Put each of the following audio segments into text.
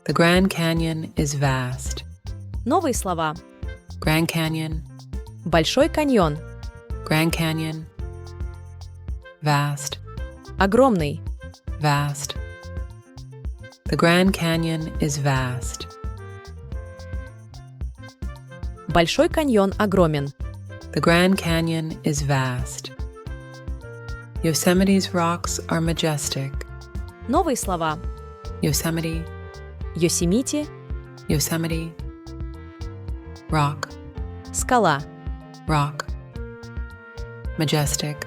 The Grand Canyon is vast. Новые слова. Grand Canyon, Большой каньон. Grand Canyon. Vast, Огромный. vast. The Grand Canyon is vast. Большой каньон огромен. The Grand Canyon is vast. Yosemite's rocks are majestic. Новые слова. Yosemite, Йосемити. Yosemite. Rock, Скала. rock. Majestic,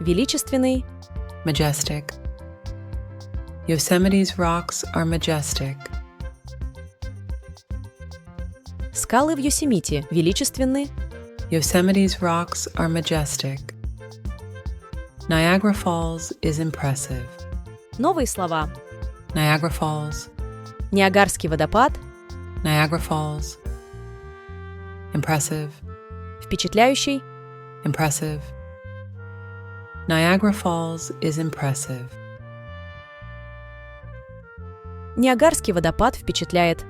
Величественный. majestic. Yosemite's rocks are majestic. Скалы в Йосемити величественны. Yosemite's rocks are majestic. Niagara Falls is impressive. Новые слова. Niagara Falls, Ниагарский водопад. Niagara Falls. Impressive, Впечатляющий. impressive. Niagara Falls is impressive. Ниагарский водопад впечатляет.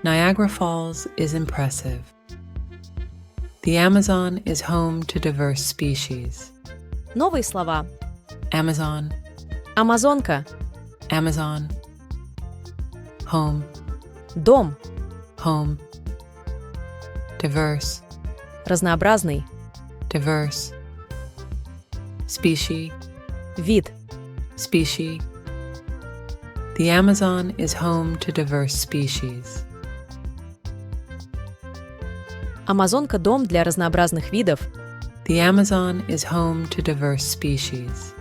Niagara Falls is impressive. The Amazon is home to diverse species. Новые слова. Amazon, Амазонка. Amazon. Home, Дом. home. Diverse, Разнообразный. diverse. Species, Вид. species. The Amazon is home to diverse species. Амазонка – дом для разнообразных видов. The Amazon is home to diverse species.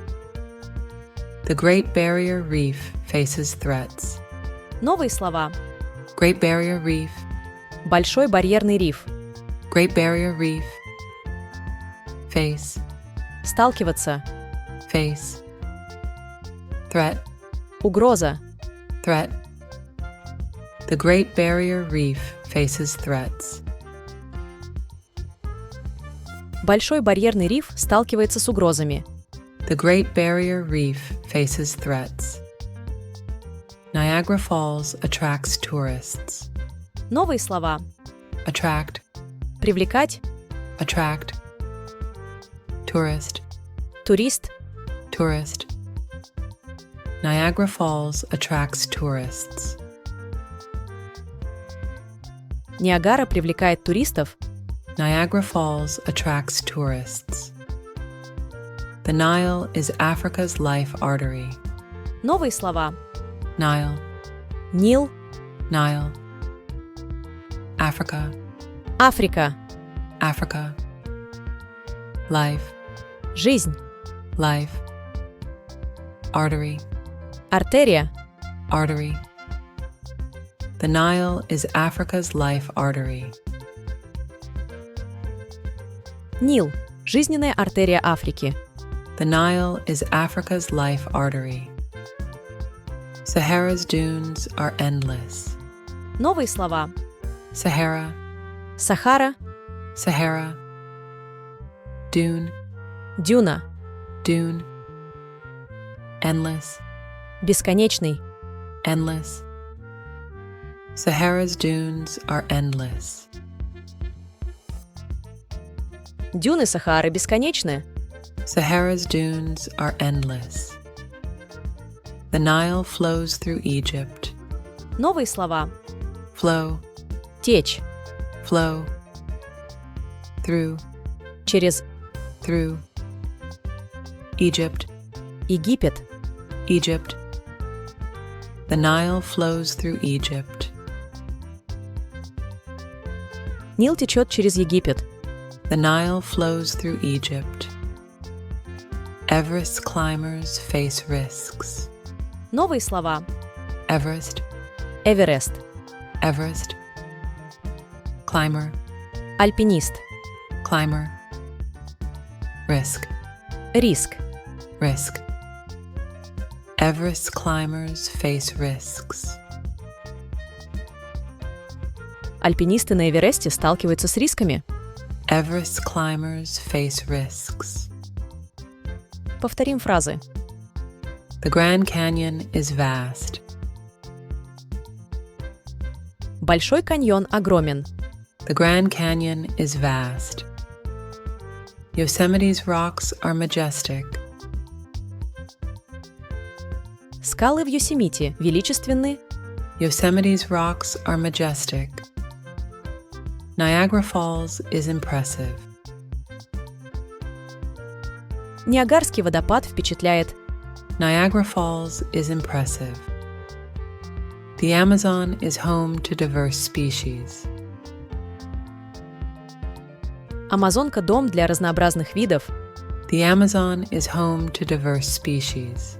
The Great Barrier Reef faces threats. Новые слова. Great Barrier Reef, Большой барьерный риф. Great Barrier Reef. Face, Сталкиваться. face. Threat, Угроза. threat. The Great Barrier Reef faces threats. Большой барьерный риф сталкивается с угрозами. The Great Barrier Reef faces threats. Niagara Falls attracts tourists. Новые слова. Attract, Привлекать. attract. Tourist, Турист. tourist. Niagara Falls attracts tourists. Ниагара привлекает туристов. Niagara Falls attracts tourists. The Nile is Africa's life artery. Новые слова. Nile, Нил. Nile. Africa, Африка. Africa. Life, Жизнь. life. Artery, Артерия. artery. The Nile is Africa's life artery. Нил. Жизненная артерия Африки. The Nile is Africa's life artery. Sahara's dunes are endless. Новые слова. Sahara, Сахара. Sahara. Dune, Дюна. dune. Endless, Бесконечный. endless. Sahara's dunes are endless. Дюны Сахары бесконечны. Sahara's dunes are endless. The Nile flows through Egypt. Новые слова. Flow, Течь. flow. Through, Через through. Egypt, Египет. Egypt. The Nile flows through Egypt. Нил течет через Египет. The Nile flows through Egypt. Everest climbers face risks. Новые слова. Everest, Эверест. Everest. Climber, Альпинист. climber. Risk, Риск. risk. Everest climbers face risks. Альпинисты на Эвересте сталкиваются с рисками. Everest climbers face risks. Повторим фразы. The Grand Canyon is vast. Большой каньон огромен. The Grand Canyon is vast. Yosemite's rocks are majestic. Скалы в Йосемите величественны. Yosemite's rocks are majestic. Niagara Falls is impressive. Ниагарский водопад впечатляет. Niagara Falls is impressive. The Amazon is home to diverse species. Амазонка – дом для разнообразных видов. The Amazon is home to diverse species.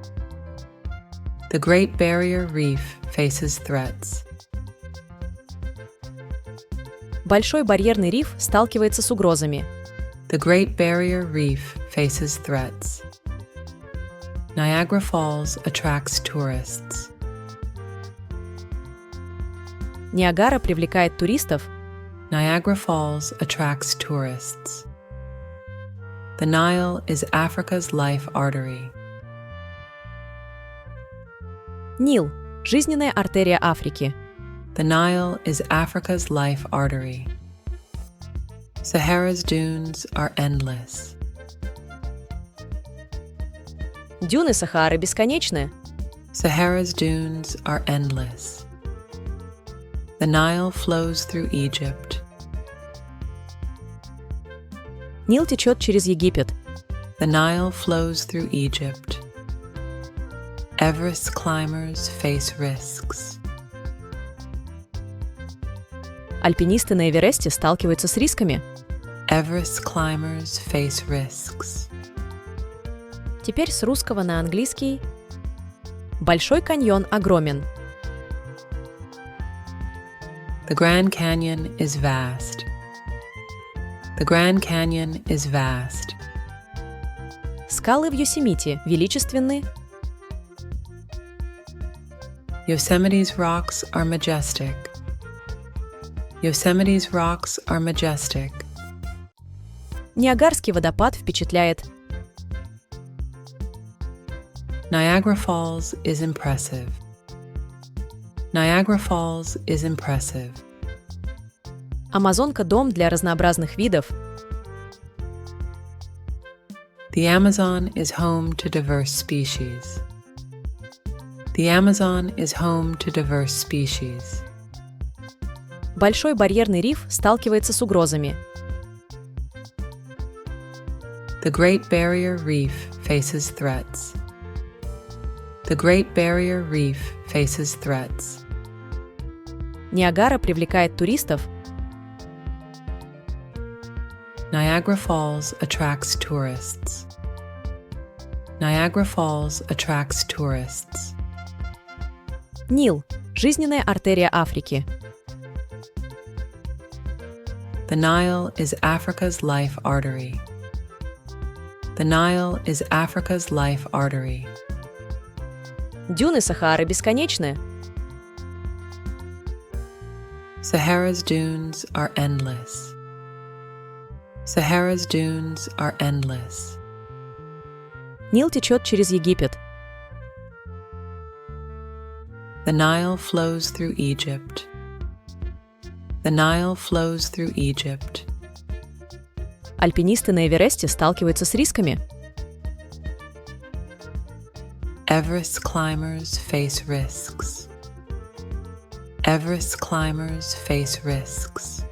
The Great Barrier Reef faces threats. Большой барьерный риф сталкивается с угрозами. The Great Barrier Reef faces threats. Niagara Falls attracts tourists. Ниагара привлекает туристов. Niagara Falls attracts tourists. The Nile is Africa's life artery. Нил – жизненная артерия Африки. The Nile is Africa's life artery. Sahara's dunes are endless. Дюны Сахары бесконечны. Sahara's dunes are endless. The Nile flows through Egypt. Нил течет через Египет. The Nile flows through Egypt. Everest climbers face risks. Альпинисты на Эвересте сталкиваются с рисками. Everest climbers face risks. Теперь с русского на английский. Большой каньон огромен. The Grand Canyon is vast. The Grand Canyon is vast. Скалы в Йосемите величественны. Yosemite's rocks are majestic. Yosemite's rocks are majestic. Ниагарский водопад впечатляет. Niagara Falls is impressive. Niagara Falls is impressive. Амазонка – дом для разнообразных видов. The Amazon is home to diverse species. The Amazon is home to diverse species. Большой барьерный риф сталкивается с угрозами. The Great Barrier Reef faces threats. The Great Barrier Reef faces threats. Ниагара привлекает туристов. Niagara Falls attracts tourists. Niagara Falls attracts tourists. Нил – жизненная артерия Африки. The Nile is Africa's life artery. The Nile is Africa's life artery. Дюны Сахары бесконечны. Sahara's dunes are endless. Sahara's dunes are endless. Нил течет через Египет. The Nile flows through Egypt. The Nile flows through Egypt. Альпинисты на Эвересте сталкиваются с рисками. Everest climbers face risks. Everest climbers face risks.